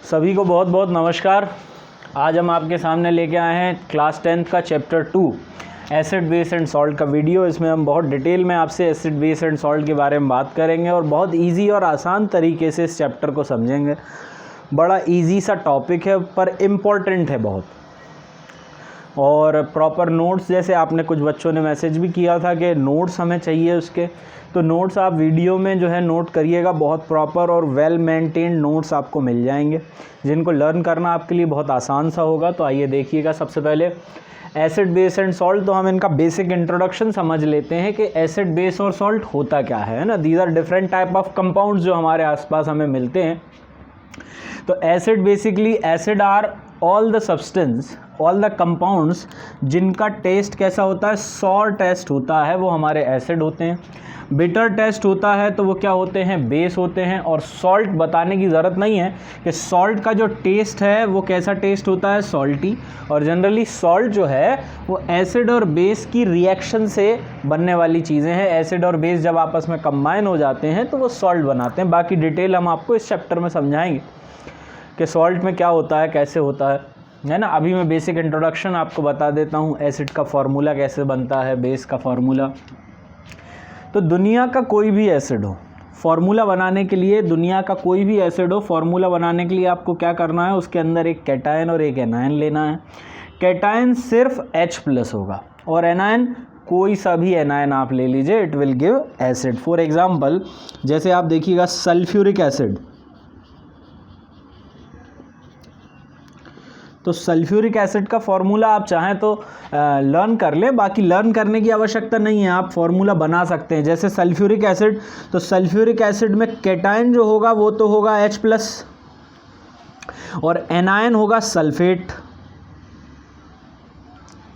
सभी को बहुत बहुत नमस्कार। आज हम आपके सामने लेके आए हैं क्लास 10th का chapter 2 acid base and salt का वीडियो। इसमें हम बहुत डिटेल में आपसे एसिड बेस एंड सॉल्ट के बारे में बात करेंगे और बहुत इजी और आसान तरीके से इस चैप्टर को समझेंगे। बड़ा इजी सा टॉपिक है पर इम्पॉर्टेंट है बहुत, और प्रॉपर नोट्स, जैसे आपने कुछ बच्चों ने मैसेज भी किया था कि नोट्स हमें चाहिए उसके, तो नोट्स आप वीडियो में जो है नोट करिएगा। बहुत प्रॉपर और वेल मेंटेन्ड नोट्स आपको मिल जाएंगे जिनको लर्न करना आपके लिए बहुत आसान सा होगा। तो आइए देखिएगा। सबसे पहले एसिड बेस एंड सॉल्ट, तो हम इनका बेसिक इंट्रोडक्शन समझ लेते हैं कि एसिड बेस और सॉल्ट होता क्या है ना। These are different type of compounds जो हमारे आसपास हमें मिलते हैं। तो acid basically, acid are all the substance, all the compounds जिनका टेस्ट कैसा होता है, सॉर टेस्ट होता है, वो हमारे एसिड होते हैं। बिटर टेस्ट होता है तो वो क्या होते हैं, बेस होते हैं। और सॉल्ट बताने की ज़रूरत नहीं है कि सॉल्ट का जो टेस्ट है वो कैसा टेस्ट होता है, सॉल्टी। और जनरली सॉल्ट जो है वो एसिड और बेस की रिएक्शन से बनने वाली चीज़ें हैं। एसिड और बेस जब आपस में कंबाइन हो जाते हैं तो वो सॉल्ट बनाते हैं। बाकी डिटेल हम आपको इस चैप्टर में समझाएंगे कि सॉल्ट में क्या होता है, कैसे होता है ना। अभी मैं बेसिक इंट्रोडक्शन आपको बता देता हूँ। एसिड का फार्मूला कैसे बनता है, बेस का फार्मूला। तो दुनिया का कोई भी एसिड हो, फार्मूला बनाने के लिए, दुनिया का कोई भी एसिड हो, फार्मूला बनाने के लिए आपको क्या करना है, उसके अंदर एक कैटायन और एक एनायन लेना है। कैटायन सिर्फ H+ होगा और एनायन कोई सा भी एनायन आप ले लीजिए, it will give acid. For example जैसे आप देखिएगा सल्फ्यूरिक एसिड, तो सल्फ्यूरिक एसिड का फार्मूला आप चाहें तो लर्न कर लें, बाकी लर्न करने की आवश्यकता नहीं है, आप फार्मूला बना सकते हैं। जैसे सल्फ्यूरिक एसिड, तो सल्फ्यूरिक एसिड में कैटायन जो होगा वो तो होगा H+ और एनायन होगा सल्फेट।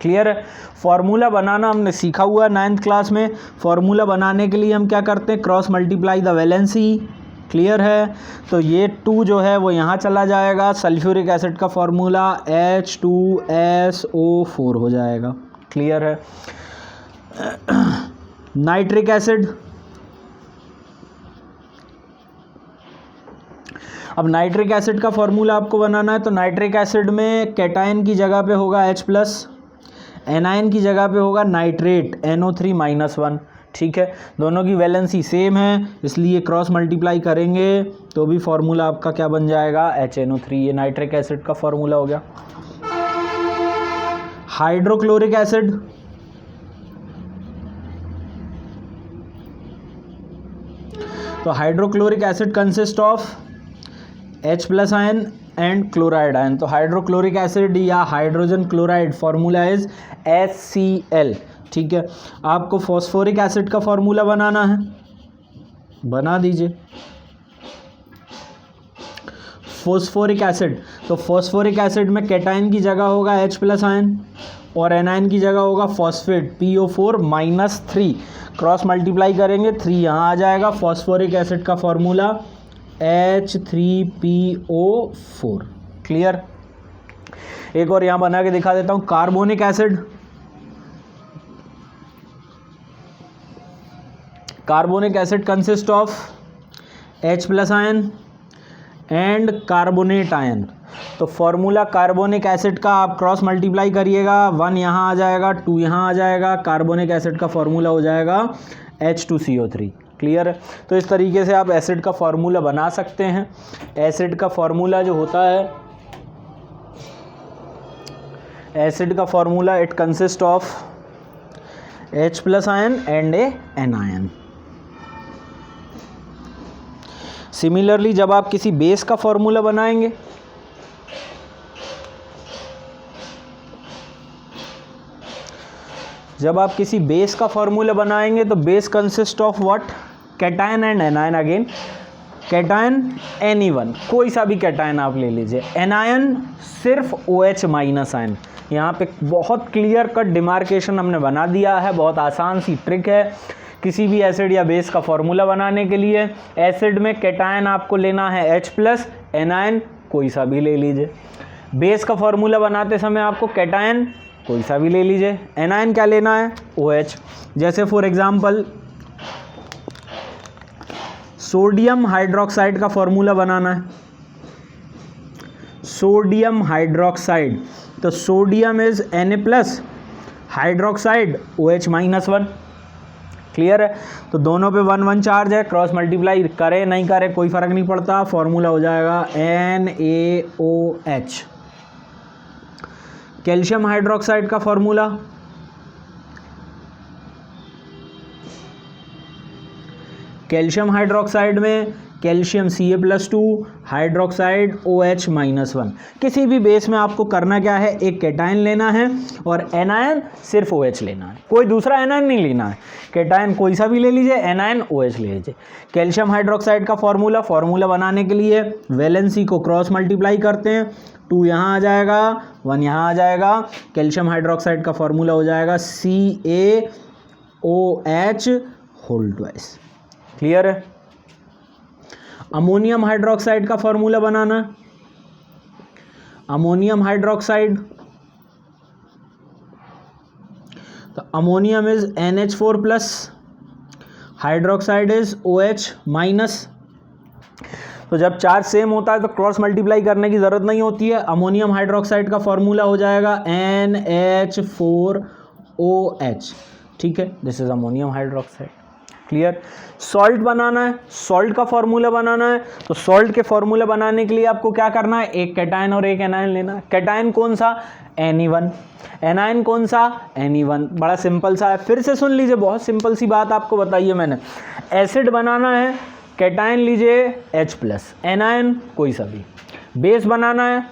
क्लियर है। फार्मूला बनाना हमने सीखा हुआ 9th क्लास में। फार्मूला बनाने के लिए हम क्या करते हैं, cross multiply the valency. Clear है। तो ये 2 जो है वो यहाँ चला जाएगा। सल्फ्यूरिक एसिड का फार्मूला H2SO4 हो जाएगा। क्लियर है। नाइट्रिक एसिड, अब नाइट्रिक एसिड का फार्मूला आपको बनाना है। तो नाइट्रिक एसिड में कैटायन की जगह पे होगा H+, एनायन की जगह पे होगा नाइट्रेट NO3-1। ठीक है, दोनों की वैलेंसी सेम है, इसलिए क्रॉस मल्टीप्लाई करेंगे तो भी फार्मूला आपका क्या बन जाएगा, HNO3। ये नाइट्रिक एसिड का फार्मूला हो गया। हाइड्रोक्लोरिक एसिड, तो hydrochloric acid consist of H+ ion and chloride ion. तो हाइड्रोक्लोरिक एसिड या hydrogen chloride formula is HCl। ठीक है। आपको फॉस्फोरिक एसिड का फार्मूला बनाना है, बना दीजिए। फॉस्फोरिक एसिड, तो फॉस्फोरिक एसिड में कैटायन की जगह होगा H+ आयन और एनायन की जगह होगा फॉस्फेट PO4-3। क्रॉस मल्टीप्लाई करेंगे, 3 यहाँ आ जाएगा। फॉस्फोरिक एसिड का फार्मूला H3PO4। क्लियर। एक और यहाँ बना के दिखा देता हूँ। Carbonic acid, carbonic acid consist of H+ ion and carbonate ion. तो फॉर्मूला कार्बोनिक एसिड का आप क्रॉस मल्टीप्लाई करिएगा, 1 यहाँ आ जाएगा, 2 यहाँ आ जाएगा। कार्बोनिक एसिड का फॉर्मूला हो जाएगा H2CO3। क्लियर है। तो इस तरीके से आप एसिड का फार्मूला बना सकते हैं। एसिड का फार्मूला जो होता है, एसिड का formula it consist of H+ ion and A anion. Similarly जब आप किसी बेस का फार्मूला बनाएंगे, जब आप किसी बेस का फार्मूला बनाएंगे तो base consist of what, cation and anion. Again cation any1, कोई सा भी कैटायन आप ले लीजिए। एनायन सिर्फ OH- आयन। यहाँ पे बहुत क्लियर कट डिमार्केशन हमने बना दिया है, बहुत आसान सी ट्रिक है किसी भी एसिड या बेस का फार्मूला बनाने के लिए। एसिड में कैटायन आपको लेना है H+, एनायन कोई सा भी ले लीजिए। बेस का फार्मूला बनाते समय आपको कैटायन कोई सा भी ले लीजिए, एनायन क्या लेना है, OH। जैसे फॉर एग्जांपल सोडियम हाइड्रोक्साइड का फॉर्मूला बनाना है, सोडियम हाइड्रोक्साइड, तो sodium is Na+, hydroxide OH-1। Clear है? तो दोनों पे 1 1 चार्ज है, क्रॉस मल्टीप्लाई करें नहीं करें कोई फर्क नहीं पड़ता, फॉर्मूला हो जाएगा NaOH। कैल्शियम हाइड्रोक्साइड का फॉर्मूला कैल्शियम हाइड्रोक्साइड में कैल्शियम Ca+2 हाइड्रोक्साइड OH-1। किसी भी बेस में आपको करना क्या है, एक कैटायन लेना है और एनायन सिर्फ OH लेना है, कोई दूसरा एनायन नहीं लेना है। कैटायन कोई सा भी ले लीजिए, एनायन OH ले लीजिए। कैल्शियम हाइड्रोक्साइड का फॉर्मूला बनाने के लिए वैलेंसी को क्रॉस मल्टीप्लाई करते हैं, 2 यहाँ आ जाएगा, 1 यहाँ आ जाएगा। कैल्शियम हाइड्रोक्साइड का फॉर्मूला हो जाएगा CaOH2। क्लियर है? अमोनियम हाइड्रोक्साइड का फॉर्मूला बनाना, अमोनियम हाइड्रोक्साइड, तो ammonium is NH4+, hydroxide is OH-। तो जब चार्ज सेम होता है तो क्रॉस मल्टीप्लाई करने की जरूरत नहीं होती है। अमोनियम हाइड्रोक्साइड का फॉर्मूला हो जाएगा NH4OH। ठीक है, this is ammonium hydroxide. Clear? Salt बनाना है, सॉल्ट का फॉर्मूला बनाना है, तो सॉल्ट के फॉर्मूला बनाने के लिए आपको क्या करना है, एक कैटायन और एक एनायन लेना है। कैटायन कौन सा, Ne1, एनायन कौन सा, Ne1। बड़ा सिंपल सा है, फिर से सुन लीजिए, बहुत सिंपल सी बात आपको बताइए मैंने। एसिड बनाना है, कैटायन लीजिए H+, एनायन कोई सा भी। बेस बनाना है,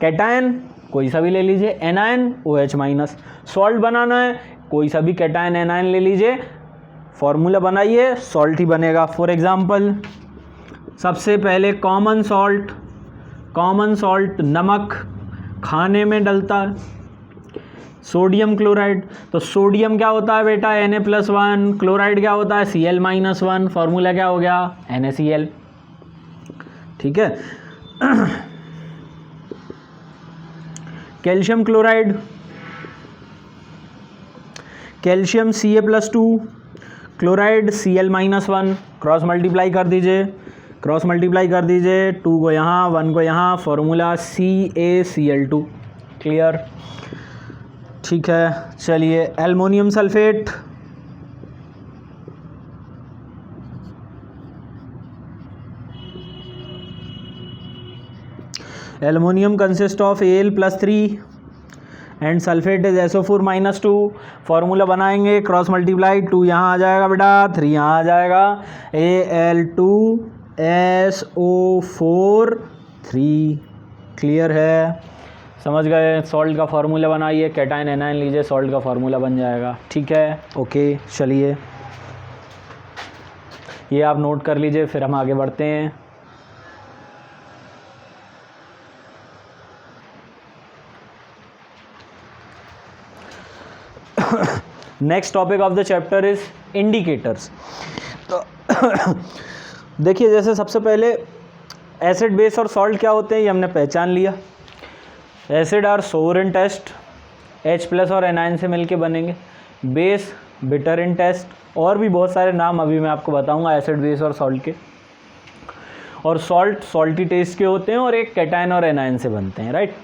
कैटायन कोई सा भी ले लीजिए, एनायन OH-। सॉल्ट बनाना है, कोई सा भी कैटायन एनायन ले लीजिए, फॉर्मूला बनाइए, सॉल्ट ही बनेगा। फॉर एग्जांपल सबसे पहले कॉमन सॉल्ट नमक खाने में डलता है, सोडियम क्लोराइड। तो सोडियम क्या होता है बेटा, Na+1, क्लोराइड क्या होता है Cl-1, फॉर्मूला क्या हो गया NaCl। ठीक है। Calcium chloride, calcium Ca+2, chloride Cl-1, cross multiply कर दीजिए, 2 को यहाँ 1 को यहाँ, फॉर्मूला CaCl2। क्लियर? ठीक है, चलिए aluminium sulphate, aluminium consist of Al+3 and sulphate is SO4-2। Formula बनाएंगे, क्रॉस मल्टीप्लाई, 2 यहाँ आ जाएगा बेटा, 3 यहाँ आ जाएगा, Al2SO4-3। क्लियर है? समझ गए? सॉल्ट का फॉर्मूला बनाइए, कैटायन एनायन लीजिए, सॉल्ट का फॉर्मूला बन जाएगा। ठीक है, ओके। चलिए ये आप नोट कर लीजिए, फिर हम आगे बढ़ते हैं। Next topic of the chapter is indicators. तो देखिए, जैसे सबसे पहले एसिड, बेस और सॉल्ट क्या होते हैं ये हमने पहचान लिया। एसिड आर सोर इन टेस्ट, H+ और एनायन से मिलके बनेंगे। बेस बिटर इन टेस्ट, और भी बहुत सारे नाम अभी मैं आपको बताऊंगा एसिड, बेस और सॉल्ट के। और सॉल्ट सॉल्टी टेस्ट के होते हैं और एक कैटायन और एनायन से बनते हैं, राइट।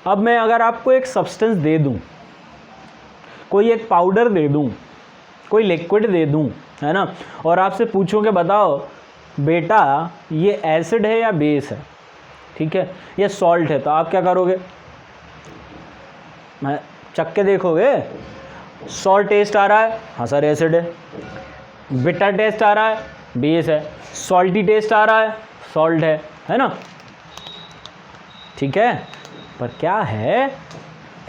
अब मैं अगर आपको एक सब्सटेंस दे दूं, कोई एक पाउडर दे दूं, कोई लिक्विड दे दूं, है ना, और आपसे पूछूं कि बताओ बेटा ये एसिड है या बेस है, ठीक है, ये सॉल्ट है, तो आप क्या करोगे, मैं चख के देखोगे, सॉल्ट टेस्ट आ रहा है, हाँ सर एसिड है, बिटर टेस्ट आ रहा है, बेस है, सॉल्टी टेस्ट आ रहा है, सॉल्ट है ना, ठीक है। पर क्या है,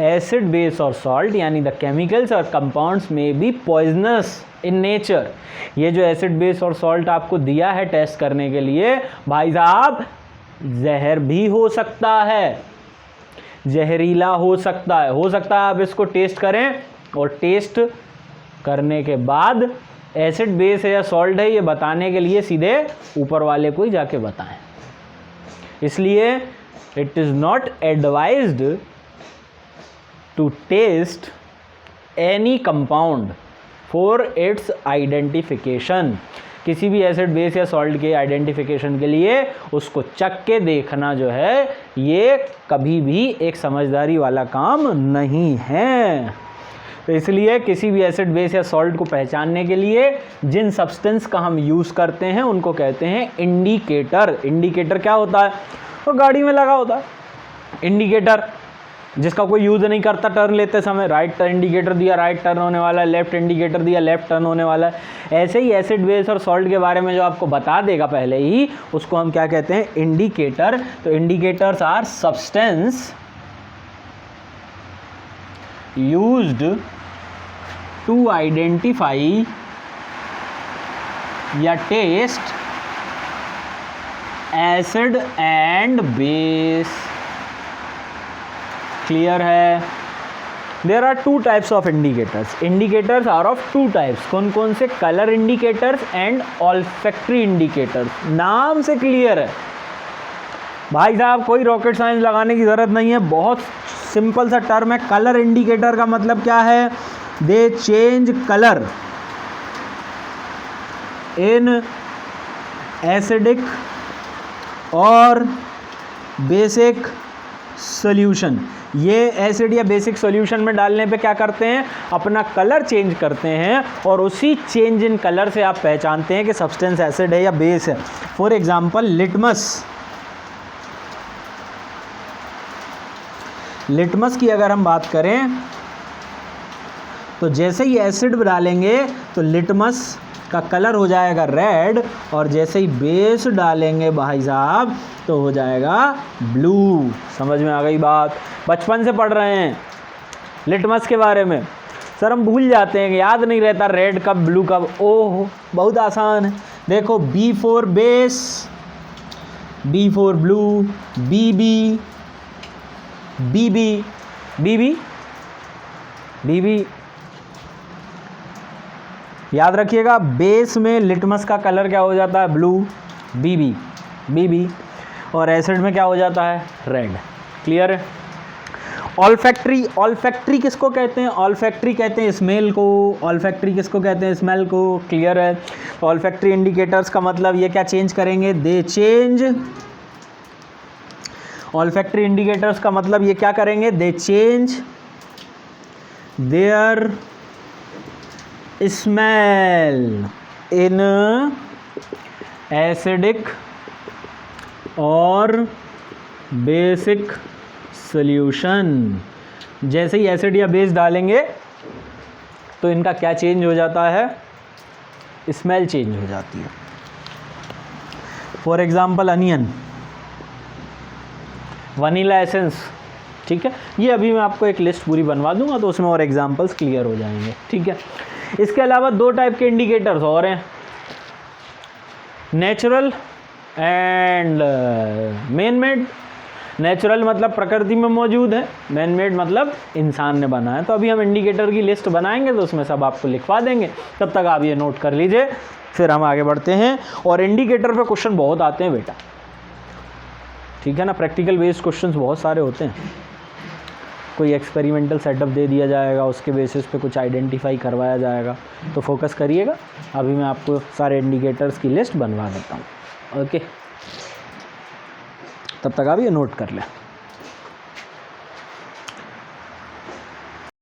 एसिड, बेस और सॉल्ट यानी द केमिकल्स और कंपाउंड्स में बी पॉइजनस इन नेचर। ये जो एसिड, बेस और सॉल्ट आपको दिया है टेस्ट करने के लिए, भाई साहब जहर भी हो सकता है, जहरीला हो सकता है आप इसको टेस्ट करें और टेस्ट करने के बाद एसिड, बेस है या सॉल्ट है ये बताने के लिए सीधे ऊपर वाले को ही जाके बताएं। इसलिए it is not advised to taste any compound for its identification. किसी भी एसिड बेस या सॉल्ट के आइडेंटिफिकेशन के लिए उसको चख के देखना जो है ये कभी भी एक समझदारी वाला काम नहीं है। तो इसलिए किसी भी एसिड बेस या सॉल्ट को पहचानने के लिए जिन सब्सटेंस का हम यूज़ करते हैं उनको कहते हैं इंडिकेटर। इंडिकेटर क्या होता है? वो गाड़ी में लगा होता है इंडिकेटर, जिसका कोई यूज़ नहीं करता टर्न लेते समय। राइट इंडिकेटर दिया राइट टर्न होने वाला है, लेफ्ट इंडिकेटर दिया लेफ्ट टर्न होने वाला है। ऐसे ही एसिड बेस और सॉल्ट के बारे में जो आपको बता देगा पहले ही, उसको हम क्या कहते हैं? इंडिकेटर। तो indicators are substance used to identify या test acid and base. Clear है? There are two types of indicators. Indicators are of two types. कौन कौन से? Colour indicators and olfactory indicators. नाम से क्लियर है भाई साहब, कोई रॉकेट साइंस लगाने की ज़रूरत नहीं है, बहुत सिंपल सा टर्म है। कलर इंडिकेटर का मतलब क्या है? दे चेंज कलर इन एसिडिक और बेसिक सॉल्यूशन। ये एसिड या बेसिक सॉल्यूशन में डालने पे क्या करते हैं? अपना कलर चेंज करते हैं और उसी चेंज इन कलर से आप पहचानते हैं कि सब्सटेंस एसिड है या बेस है। For example litmus. लिटमस की अगर हम बात करें तो जैसे ही एसिड डालेंगे तो लिटमस का कलर हो जाएगा रेड, और जैसे ही बेस डालेंगे भाई साहब तो हो जाएगा ब्लू। समझ में आ गई बात? बचपन से पढ़ रहे हैं लिटमस के बारे में। सर हम भूल जाते हैं, याद नहीं रहता रेड कब ब्लू कब। ओह बहुत आसान है। देखो B for base, B for blue, B B, B B, B B, B B. याद रखिएगा बेस में लिटमस का कलर क्या हो जाता है? ब्लू, बीबी, बीबी। और एसिड में क्या हो जाता है? रेड। क्लियर है? ऑल्फैक्टरी। ऑल्फैक्टरी किसको कहते हैं? ऑल्फैक्टरी कहते हैं स्मेल को। ऑल्फैक्टरी किसको कहते हैं? स्मेल को। क्लियर है? ऑल्फैक्टरी इंडिकेटर्स का मतलब ये क्या चेंज करेंगे? दे चेंज। ऑल्फैक्टरी इंडिकेटर्स का मतलब ये क्या करेंगे? दे change their smell in acidic और बेसिक सॉल्यूशन। जैसे ही एसिड या बेस डालेंगे तो इनका क्या चेंज हो जाता है? स्मेल चेंज हो जाती है। For example onion, vanilla essence. ठीक है, ये अभी मैं आपको एक लिस्ट पूरी बनवा दूंगा तो उसमें और एग्जांपल्स क्लियर हो जाएंगे। ठीक है, इसके अलावा दो टाइप के इंडिकेटर्स और हैं, natural and man made. Natural मतलब प्रकृति में मौजूद है, मैन मेड मतलब इंसान ने बनाया। तो अभी हम इंडिकेटर की लिस्ट बनाएंगे तो उसमें सब आपको लिखवा देंगे, तब तक आप ये नोट कर लीजिए, फिर हम आगे बढ़ते हैं। और इंडिकेटर पे क्वेश्चन बहुत आते हैं बेटा, ठीक है ना, प्रैक्टिकल बेस्ड क्वेश्चंस बहुत सारे होते हैं। कोई एक्सपेरिमेंटल सेटअप दे दिया जाएगा, उसके बेसिस पे कुछ आइडेंटिफाई करवाया जाएगा, तो फोकस करिएगा। अभी मैं आपको सारे इंडिकेटर्स की लिस्ट बनवा देता हूँ। ओके, तब तक आप ये नोट कर लें।